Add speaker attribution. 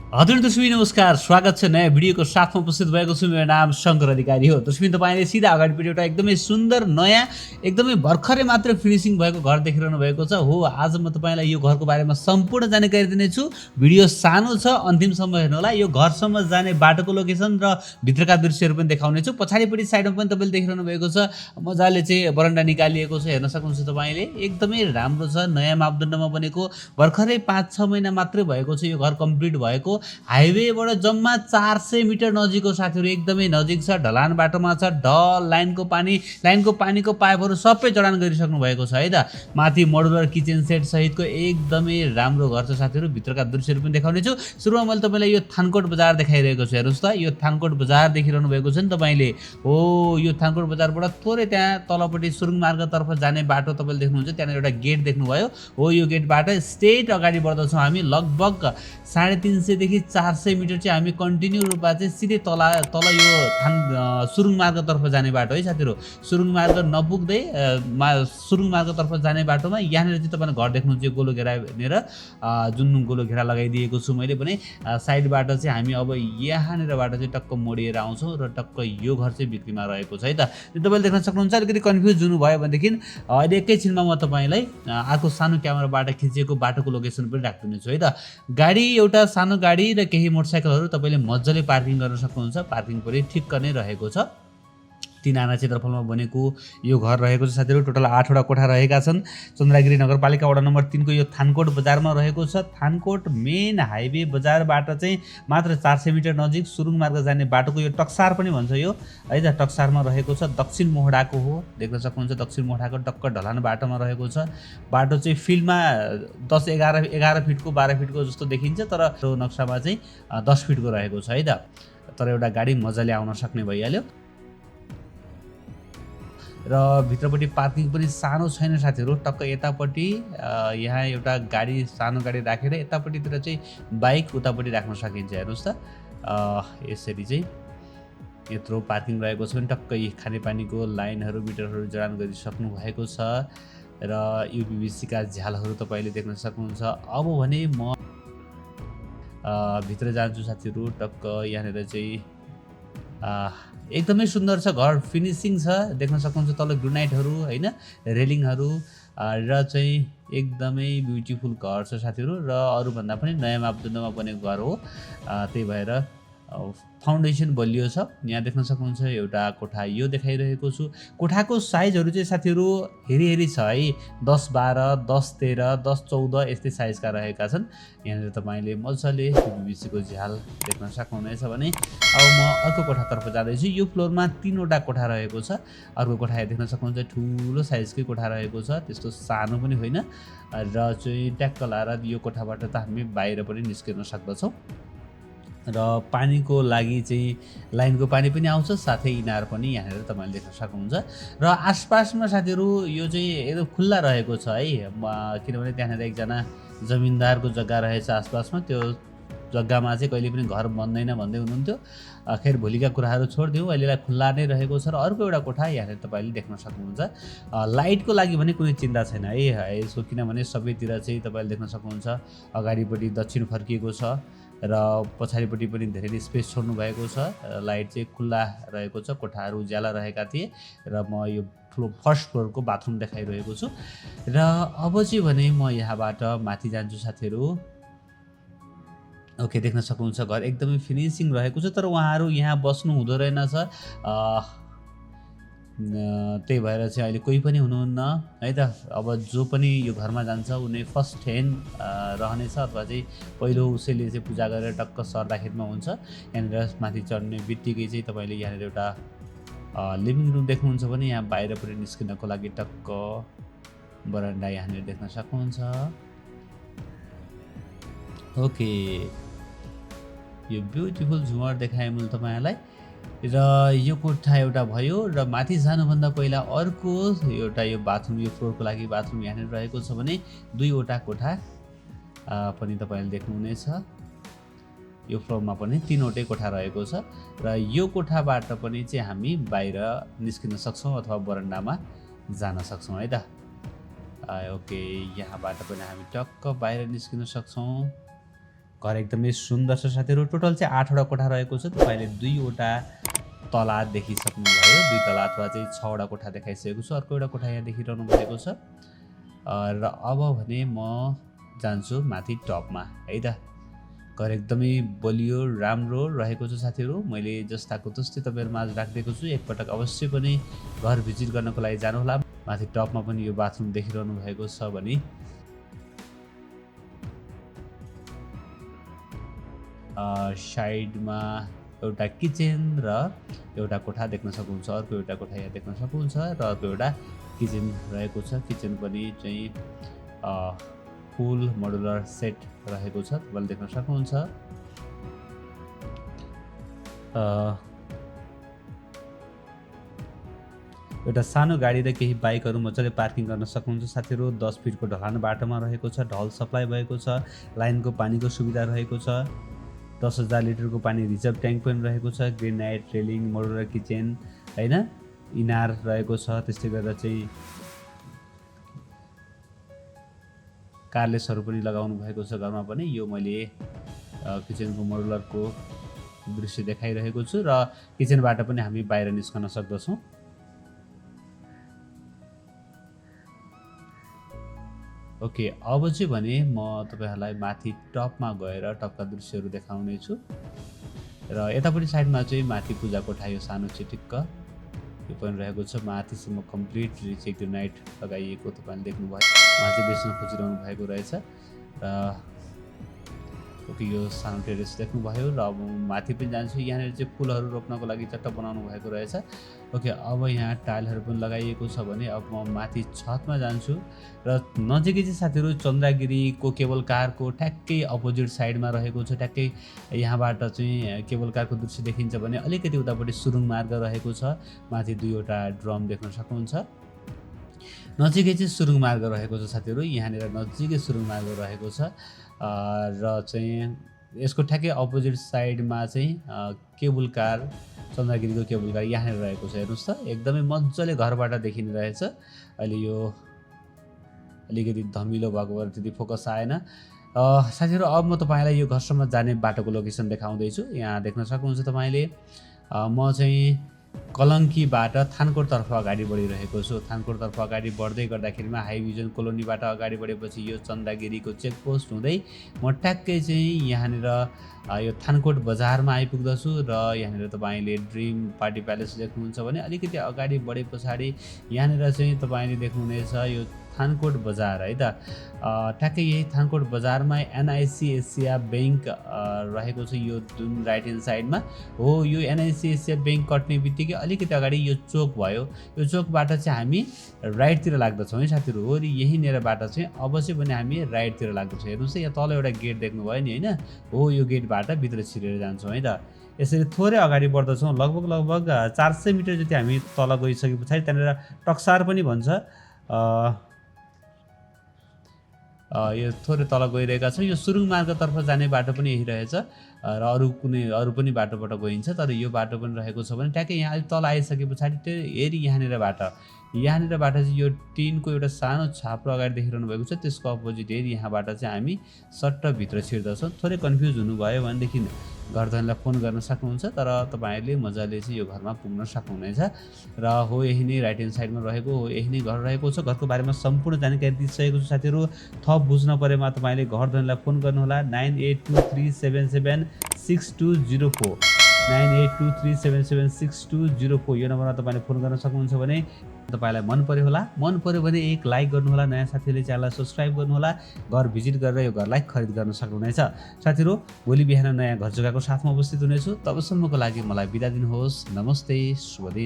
Speaker 1: हजुर दर्शक नमस्कार, स्वागत छ नयाँ भिडियोको साथमा उपस्थित भएको छु। मेरो नाम शङ्कर अधिकारी हो। दर्शक तपाईँले सिधा अगाडिपट्टि एउटा एकदमै सुन्दर नयाँ एकदमै भर्खरै मात्र फिनिसिङ भएको घर देखिरहनु भएको छ। हो, आज म तपाईँलाई यो घरको बारेमा सम्पूर्ण जानकारी दिनेछु। भिडियो सानो छ, अन्तिमसम्म हेर्नुहोला। यो घरसम्म जाने बाटोको लोकेसन र भित्रका दृश्यहरू पनि देखाउनेछु। पछाडिपट्टि साइडमा पनि तपाईँले देखिरहनु भएको छ, मजाले चाहिँ बरन्डा निकालिएको छ, हेर्न सक्नुहुन्छ तपाईँले। एकदमै राम्रो छ, नयाँ मापदण्डमा बनेको, भर्खरै 5-6 महिना मात्रै भएको छ यो घर कम्प्लिट भएको। हाइवेबाट जम्मा 400 मिटर नजिक हो साथीहरू, एकदमै नजिक छ। ढलान बाटोमा छ, ढल, लाइनको पानीको पाइपहरू सबै जडान गरिसक्नु भएको छ है त। माथि मोडुलर किचन सेट सहितको एकदमै राम्रो घर छ साथीहरू। भित्रका दृश्यहरू पनि देखाउने छु। सुरुमा मैले तपाईँलाई यो थानकोट बजार देखाइरहेको छु। हेर्नुहोस् त, यो थानकोट बजार देखिरहनु भएको छ नि तपाईँले। हो, यो थानकोट बजारबाट थोरै त्यहाँ तलपट्टि सुरुङ मार्गतर्फ जाने बाटो तपाईँले देख्नुहुन्छ। त्यहाँनिर एउटा गेट देख्नुभयो। हो, यो गेटबाट स्ट्रेट अगाडि बढ्दछौँ हामी। लगभग 350 देखि 400 मिटर चाहिँ हामी कन्टिन्यू रूपमा चाहिँ सिधै तल यो सुरुङ मार्गतर्फ जाने बाटो है साथीहरू। सुरुङ मार्ग नपुग्दै सुरुङ मार्गतर्फ जाने बाटोमा यहाँनिर चाहिँ तपाईँले घर देख्नुहुन्छ, यो गोलो घेरा हेरेर जुन गोलो घेरा लगाइदिएको छु मैले भने। साइडबाट चाहिँ हामी अब यहाँनिरबाट चाहिँ टक्क मोडिएर आउँछौँ र टक्क यो घर चाहिँ बिक्रीमा रहेको छ है त। तपाईँले देख्न सक्नुहुन्छ। अलिकति कन्फ्युज हुनुभयो भनेदेखि अहिले एकैछिनमा म तपाईँलाई अर्को सानो क्यामेराबाट खिचेको बाटोको लोकेसन पनि राखिदिनेछु है त। गाडी, एउटा सानो गाडी र केही मोटरसाइकलहरू तपाईँले मजाले पार्किङ गर्न सक्नुहुन्छ। पार्किङ पनि ठिक्क नै रहेको छ। 3 आना क्षेत्रफलमा बनेको यो घर रहेको छ साथीहरू। टोटल 8 वटा कोठा रहेका छन्। चन्द्रगिरी नगरपालिका वडा नम्बर 3 को यो थानकोट बजारमा रहेको छ। थानकोट मेन हाइवे बजारबाट चाहिँ मात्र 400 मिटर नजिक सुरुङ मार्ग जाने बाटोको यो टक्सार पनि भन्छ यो है त। टक्सारमा रहेको छ। दक्षिण मोहडाको हो, देख्न सक्नुहुन्छ। दक्षिण मोहडाको टक्क ढलान बाटोमा रहेको छ। बाटो चाहिँ फिल्डमा 11 फिटको 12 फिटको जस्तो देखिन्छ, तर नक्सामा चाहिँ 10 फिटको रहेको छ है त। तर एउटा गाडी मजाले आउन सक्ने भइहाल्यो। र भित्रपट्टि पार्किङ पनि सानो छैन साथीहरू। टक्क यतापट्टि यहाँ एउटा गाडी, सानो गाडी राखेर यतापट्टितिर चाहिँ बाइक उतापट्टि राख्न सकिन्छ। हेर्नुहोस् त, यसरी चाहिँ यत्रो पार्किङ रहेको छ भने टक्क यी खानेपानीको लाइनहरू, मिटरहरू जडान गरिसक्नु भएको छ। र युपिभिसीका झ्यालहरू तपाईँले देख्न सक्नुहुन्छ। अब भने म भित्र जान्छु साथीहरू। टक्क यहाँनिर चाहिँ एकदमै सुन्दर छ घर, फिनिसिङ छ, देख्न सक्नुहुन्छ। तल ग्रेनाइटहरू होइन, रेलिङहरू र चाहिँ एकदमै ब्युटिफुल घर छ साथीहरू। र अरूभन्दा पनि नयाँ मापदण्डमा बनेको घर हो, त्यही भएर फाउन्डेसन बलियो छ। यहाँ देख्न सक्नुहुन्छ एउटा कोठा यो देखाइरहेको छु। कोठाको साइजहरू चाहिँ साथीहरू हेरी छ है। 10-12, 10-13, 10-14 यस्तै साइजका रहेका छन्। यहाँनिर तपाईँले मजाले युपिभिसीको झ्याल देख्न सक्नुहुनेछ भने। अब म अर्को कोठातर्फ जाँदैछु। यो फ्लोरमा 3 वटा कोठा रहेको छ। अर्को कोठा देख्न सक्नुहुन्छ, ठुलो साइजकै कोठा रहेको छ, त्यस्तो सानो पनि होइन। र चाहिँ ट्याक्क लाएर यो कोठाबाट त हामी बाहिर पनि निस्किन सक्दछौँ। र पानीको लागि चाहिँ लाइनको पानी पनि आउँछ, साथै इनार पनि यहाँनिर तपाईँले देख्न सक्नुहुन्छ। र आसपासमा साथीहरू यो चाहिँ एकदम खुल्ला रहेको छ है, किनभने त्यहाँनिर एकजना जमिनदारको जग्गा रहेछ आसपासमा। त्यो जग्गामा चाहिँ कहिले पनि घर बन्दैन भन्दै हुनुहुन्थ्यो। खैर, भोलिका कुराहरू छोडिदिउँ, अहिलेलाई खुल्ला नै रहेको छ। र अर्को एउटा कोठा यहाँनिर तपाईँले देख्न सक्नुहुन्छ। लाइटको लागि भने कुनै चिन्ता छैन है यसको, किनभने सबैतिर चाहिँ तपाईँले देख्न सक्नुहुन्छ। अगाडिपट्टि दक्षिण फर्किएको छ र पछाडिपट्टि पनि धेरै नै स्पेस छोड्नु भएको छ। लाइट चाहिँ खुल्ला रहेको छ। कोठाहरू उज्याला रहेका थिए। र म यो फर्स्ट फ्लोरको बाथरुम देखाइरहेको छु। र अब चाहिँ भने म यहाँबाट माथि जान्छु साथीहरू। ओके, देख्न सक्नुहुन्छ घर एकदमै फिनिसिङ रहेको छ। तर उहाँहरू यहाँ बस्नु हुँदो रहेनछ, त्यही भएर चाहिँ अहिले कोही पनि हुनुहुन्न है त। अब जो पनि यो घरमा जान्छ उनी फर्स्ट ह्यान्ड रहनेछ, अथवा चाहिँ पहिलो उसैले चाहिँ पूजा गरेर टक्क सर्दाखेरिमा हुन्छ। यहाँनिर माथि चढ्ने बित्तिकै चाहिँ तपाईँले यहाँनिर एउटा लिभिङ रुम देख्नुहुन्छ भने यहाँ बाहिरपट्टि निस्किनको लागि टक्क बरन्डा यहाँनिर देख्न सक्नुहुन्छ। ओके, यो ब्युटिफुल झुमर देखाएँ मैले तपाईँहरूलाई। र यो कोठा एउटा भयो। र माथि जानुभन्दा पहिला अर्को एउटा यो बाथरुम, यो फ्लोरको लागि बाथरुम यहाँनिर रहेको छ भने 2 वटा कोठा पनि तपाईँले देख्नुहुनेछ। यो फ्लोरमा पनि 3 वटै कोठा रहेको छ। र यो कोठाबाट पनि चाहिँ हामी बाहिर निस्किन सक्छौँ अथवा बरन्डामा जान सक्छौँ है त। ओके, यहाँबाट पनि हामी टक्क बाहिर निस्किन सक्छौँ। घर एकदमै सुन्दर छ साथीहरू। टोटल चाहिँ 8वटा कोठा रहेको छ। तपाईँले 2वटा तला देखिसक्नुभयो, 2 तला अथवा चाहिँ 6वटा कोठा देखाइसकेको छु। अर्को एउटा कोठा यहाँ देखिरहनु भएको छ। र अब भने म जान्छु माथि टपमा है त। घर एकदमै बलियो राम्रो रहेको छ साथीहरू। मैले जस्ताको तस्तै तपाईँहरू माझ राखिदिएको छु। एकपटक अवश्य पनि घर भिजिट गर्नको लागि जानुहोला। माथि टपमा पनि यो बाथरुम देखिरहनु भएको छ भने साइडमा एउटा किचन र एउटा कोठा देख्न सक्नुहुन्छ। अर्को एउटा कोठा यहाँ देख्न सक्नुहुन्छ र अर्को एउटा किचन रहेको छ। किचन पनि चाहिँ फुल मोडुलर सेट रहेको छ, तपाईँले देख्न सक्नुहुन्छ। एउटा सानो गाडी र केही बाइकहरू मजाले पार्किङ गर्न सक्नुहुन्छ साथीहरू। 10 फिटको ढलान बाटोमा रहेको छ। ढल सप्लाई भएको छ। लाइनको पानीको सुविधा रहेको छ। 10,000 लिटरको पानी रिजर्भ ट्याङ्क पनि रहेको छ। ग्रेनाइट रेलिङ, मोडुलर किचन हैन, इनार रहेको छ। त्यस्तै गरेर चाहिँ कार्लेसहरू पनि लगाउनु भएको छ घरमा पनि। यो मैले किचनको मोडुलरको दृश्य देखाइरहेको छु र किचनबाट पनि हामी बाहिर निस्कन सक्दछौँ। ओके, अब चाहिँ भने म तपाईँहरूलाई माथि टपमा गएर टपका दृश्यहरू देखाउने छु। र यतापट्टि साइडमा चाहिँ माथि पूजा कोठा यो सानो चिटिक्क यो पनि रहेको छ। माथिसम्म कम्प्लिटली चाहिँ ग्रेनाइट लगाइएको तपाईँले देख्नुभयो। उहाँ चाहिँ बेच्न खोजिरहनु भएको रहेछ। र ओके, यो सानो टेरेस देख्नुभयो। र अब माथि पनि जान्छु। यहाँनिर चाहिँ फुलहरू रोप्नको लागि चट्ट बनाउनु भएको रहेछ। ओके, अब यहाँ टाइलहरू पनि लगाइएको छ भने अब म माथि छतमा जान्छु। र नजिकै चाहिँ साथीहरू चन्द्रगिरीको केबल कारको ठ्याक्कै अपोजिट साइडमा रहेको छ। ठ्याक्कै यहाँबाट चाहिँ केबल कारको दृश्य देखिन्छ भने अलिकति उतापट्टि सुरुङ मार्ग रहेको छ। माथि 2वटा ड्रम देख्न सक्नुहुन्छ। नजिकै चाहिँ सुरुङ मार्ग रहेको छ साथीहरू। यहाँनिर नजिकै सुरुङ मार्ग रहेको छ। र चाहिँ यसको ठ्याक्कै अपोजिट साइडमा चाहिँ केबल कार, चन्द्रगिरीको केबल कार यहाँनिर रहेको छ। हेर्नुहोस् त, एकदमै मजाले घरबाट देखिने रहेछ। अहिले यो अलिकति धमिलो भएको भएर त्यति फोकस आएन। साथीहरू, अब म तपाईँलाई यो घरसम्म जाने बाटोको लोकेसन देखाउँदैछु। यहाँ देख्न सक्नुहुन्छ तपाईँले म चाहिँ कलङ्कीबाट थानकोटतर्फ अगाडि बढिरहेको छु। थानकोटतर्फ अगाडि बढ्दै गर्दाखेरिमा हाइभिजन कोलोनीबाट अगाडि बढेपछि यो चन्द्रगिरीको चेकपोस्ट हुँदै म ट्याक्कै चाहिँ यहाँनिर यो थानकोट बजारमा आइपुग्दछु। र यहाँनिर तपाईँले ड्रिम पार्टी प्यालेस देख्नुहुन्छ भने अलिकति अगाडि बढे पछाडि यहाँनिर चाहिँ तपाईँले देख्नुहुनेछ यो थानकोट बजार है त। ठ्याक्कै यही थानकोट बजारमा NIC एसिया ब्याङ्क रहेको छ। यो जुन राइट ह्यान्ड साइडमा हो, यो NIC एसिया ब्याङ्क कट्ने बित्तिकै अलिकति अगाडि यो चोक भयो। यो चोकबाट चाहिँ हामी राइटतिर लाग्दछौँ है साथीहरू। हो, यहीँनिरबाट चाहिँ अब चाहिँ भने हामी राइटतिर लाग्दछौँ। हेर्नुहोस् त, यहाँ तल एउटा गेट देख्नुभयो नि होइन। हो, यो गेटबाट भित्र छिरेर जान्छौँ है त। यसरी थोरै अगाडि बढ्दछौँ। लगभग 400 मिटर जति हामी तल गइसके पछाडि त्यहाँनिर टक्सार पनि भन्छ। यो थोरै तल गइरहेका छौँ। यो सुरुङ मार्गतर्फ जाने बाटो पनि यही रहेछ र अरू पनि बाटोबाट गइन्छ। तर यो बाटो पनि रहेको छ भने ट्याक्कै यहाँ अलिक तल आइसके पछाडि फेरि यहाँनिरबाट चाहिँ यो टिनको एउटा सानो छाप्रो अगाडि देखिरहनु भएको छ। त्यसको अपोजिट हेरी यहाँबाट चाहिँ हामी सट्ट भित्र छिर्दछौँ। थोरै कन्फ्युज हुनुभयो भनेदेखि घरधनीलाई फोन गर्न सक्नुहुन्छ। तर तपाईँहरूले मजाले चाहिँ यो घरमा पुग्न सक्नुहुनेछ। र हो, यही नै राइट ह्यान्ड साइडमा रहेको हो, यही नै घर रहेको छ। घरको बारेमा सम्पूर्ण जानकारी दिइसकेको छु साथीहरू। थप बुझ्न परेमा तपाईँले घरधनीलाई फोन गर्नुहोला 9823776204 9823776204 यो नम्बरमा तपाईँले फोन गर्न सक्नुहुन्छ भने तपाईँलाई मन पर्यो भने एक लाइक गर्नुहोला। नयाँ साथीहरूले च्यानललाई सब्सक्राइब गर्नुहोला। घर भिजिट गरेर यो घरलाई खरिद गर्न सक्नुहुनेछ साथीहरू। भोलि बिहान नयाँ घर जग्गाको साथमा उपस्थित हुनेछु। तबसम्मको लागि मलाई बिदा दिनुहोस्। नमस्ते, शुभ दिन।